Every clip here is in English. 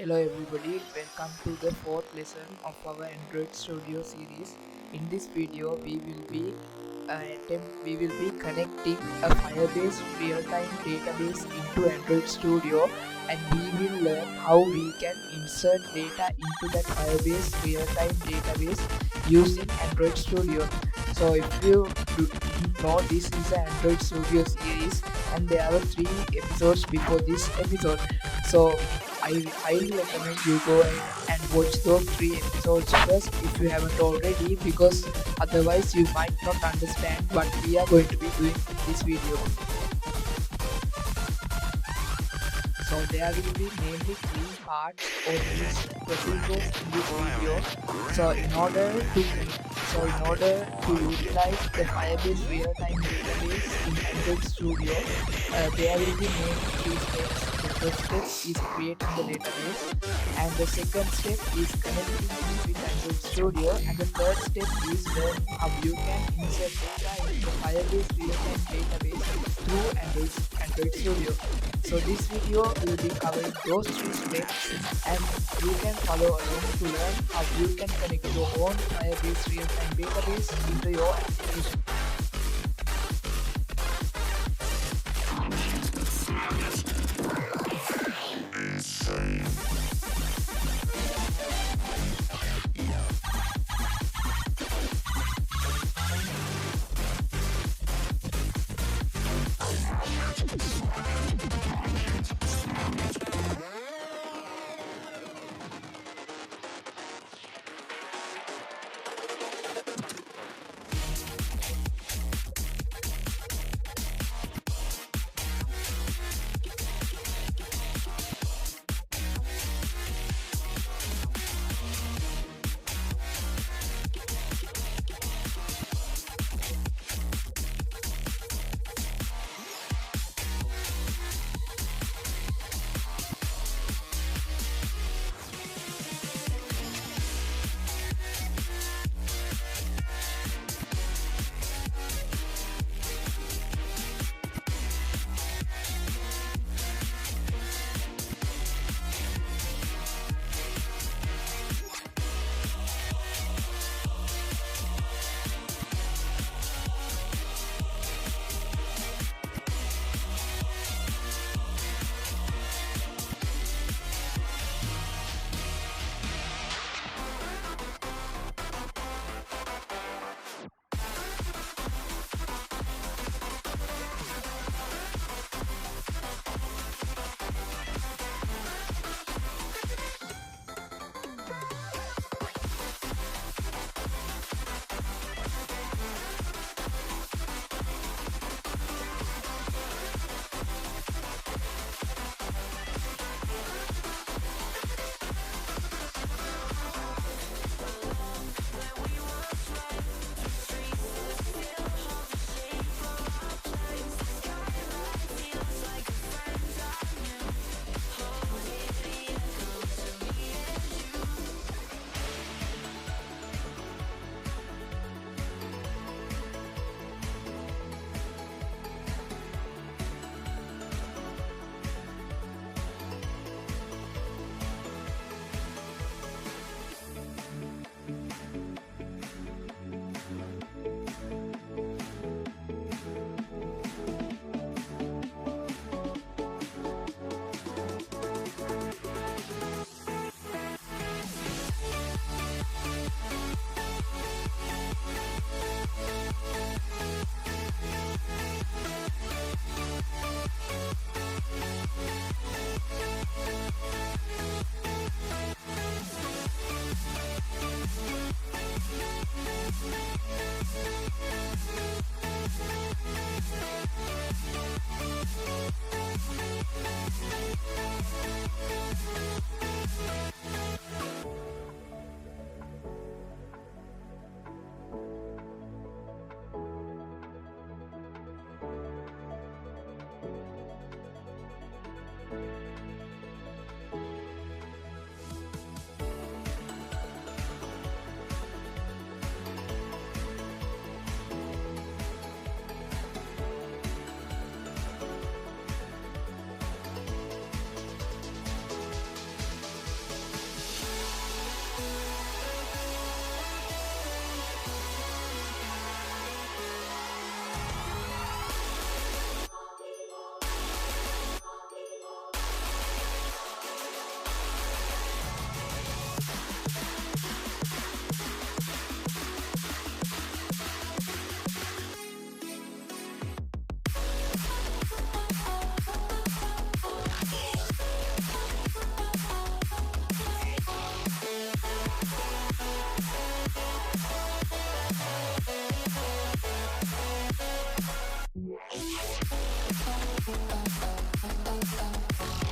Hello everybody, welcome to the fourth lesson of our Android Studio series. In this video, we will be connecting a Firebase real-time database into Android Studio, and we will learn how we can insert data into that Firebase real-time database using Android Studio. So if you didn't know, this is an Android Studio series, and there are 3 episodes before this episode. So I highly recommend you go ahead and watch those 3 episodes first if you haven't already, because otherwise you might not understand what we are going to be doing in this video. So there will be mainly 3 parts or these procedures in this video. So in order to utilize the Firebase real-time database in Android Studio, there will be mainly 3 steps. The first step is creating the database, and the second step is connecting it with Android Studio, and the third step is learning how you can insert data into the Firebase real-time database through Android Studio. So this video will be covering those 3 steps, and you can follow along to learn how you can connect your own Firebase real-time database into your application.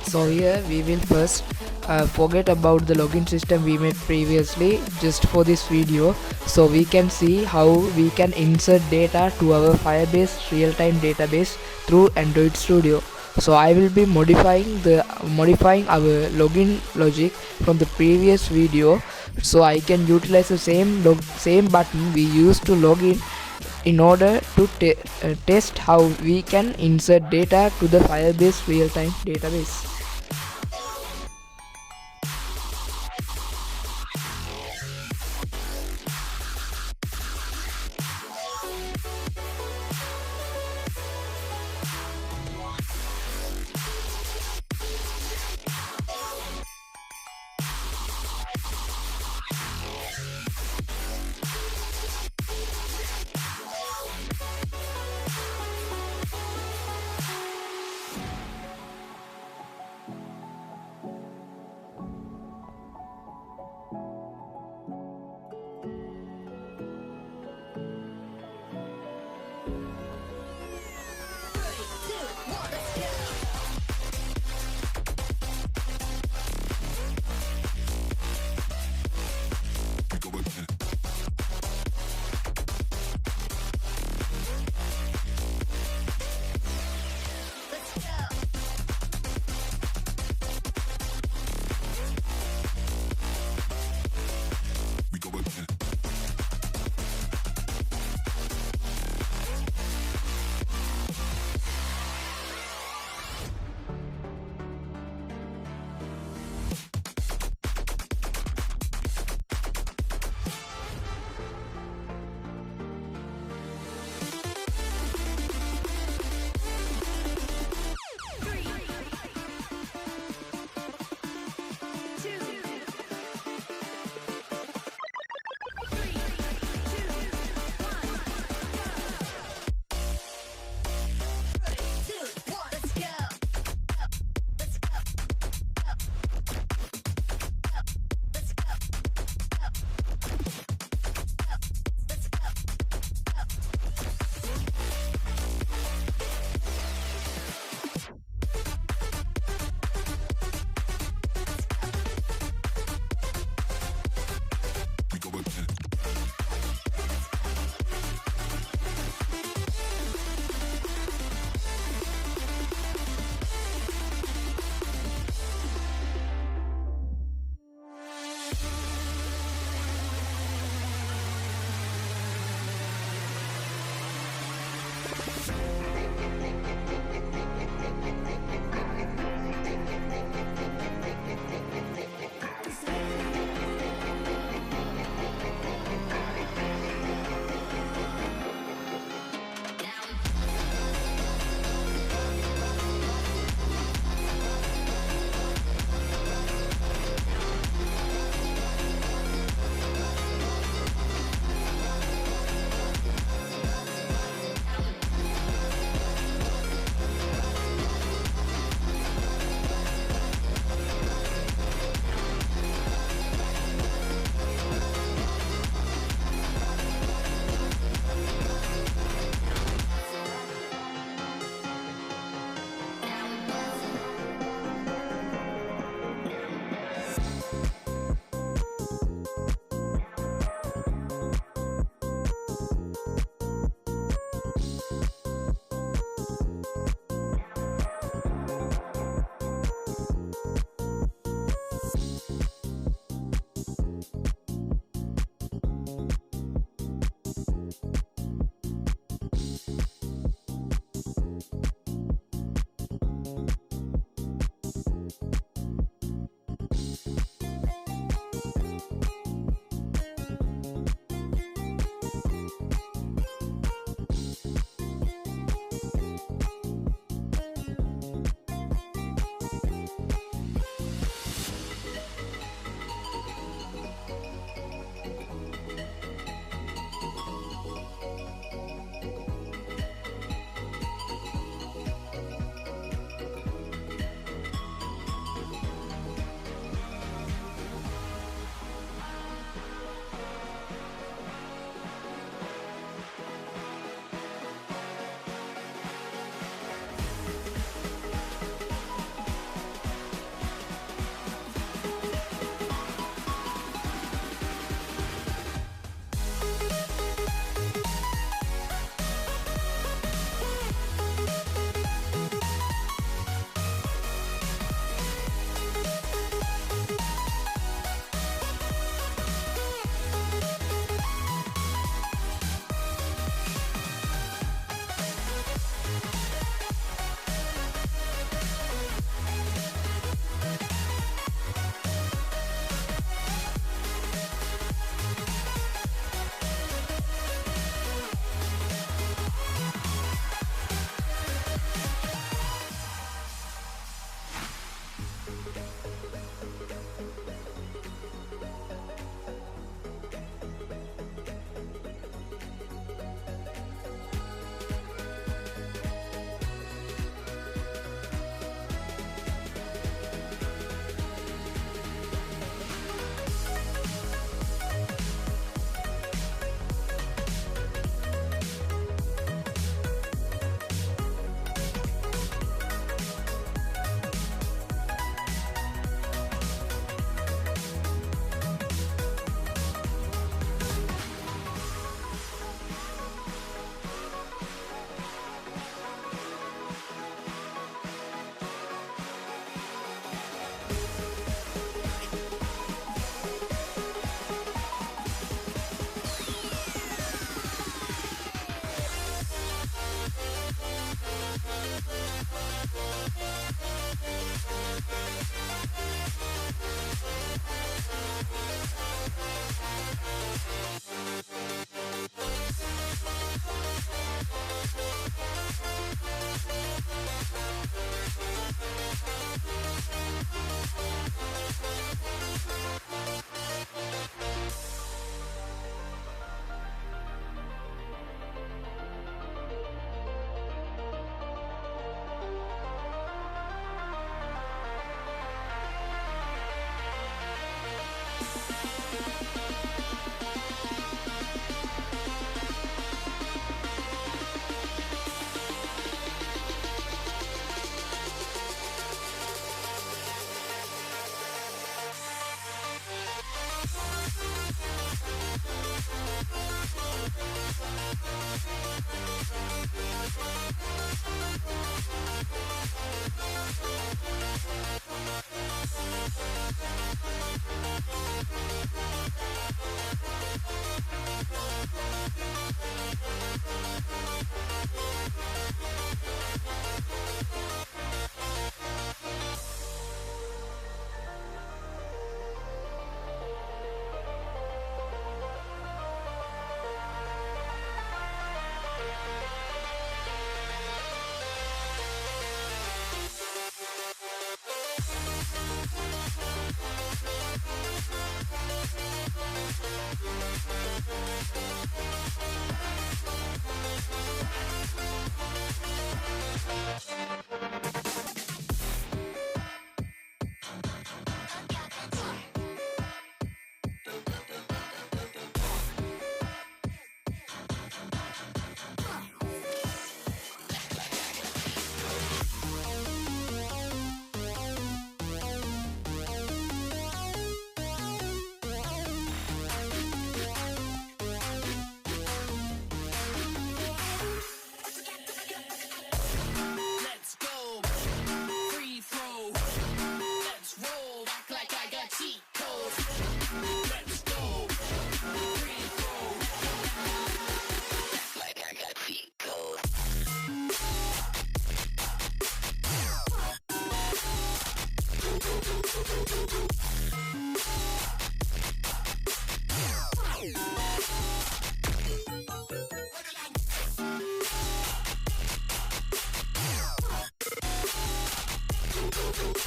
So here we will first forget about the login system we made previously just for this video, so we can see how we can insert data to our Firebase real-time database through Android Studio. So I will be modifying our login logic from the previous video, so I can utilize the same button we used to log in order to test how we can insert data to the Firebase real-time database.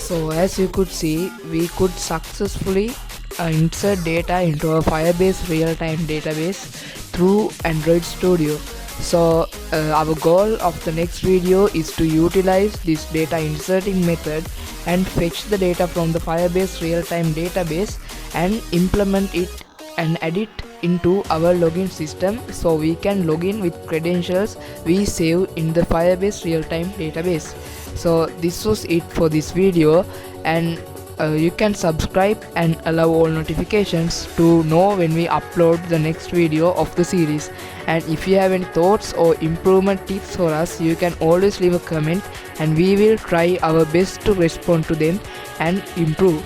So as you could see, we could successfully insert data into a Firebase Realtime Database through Android Studio. So our goal of the next video is to utilize this data inserting method and fetch the data from the Firebase Realtime Database and implement it and add it into our login system, so we can log in with credentials we save in the Firebase Realtime Database. So this was it for this video, and you can subscribe and allow all notifications to know when we upload the next video of the series. And if you have any thoughts or improvement tips for us, you can always leave a comment and we will try our best to respond to them and improve.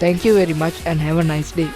Thank you very much and have a nice day.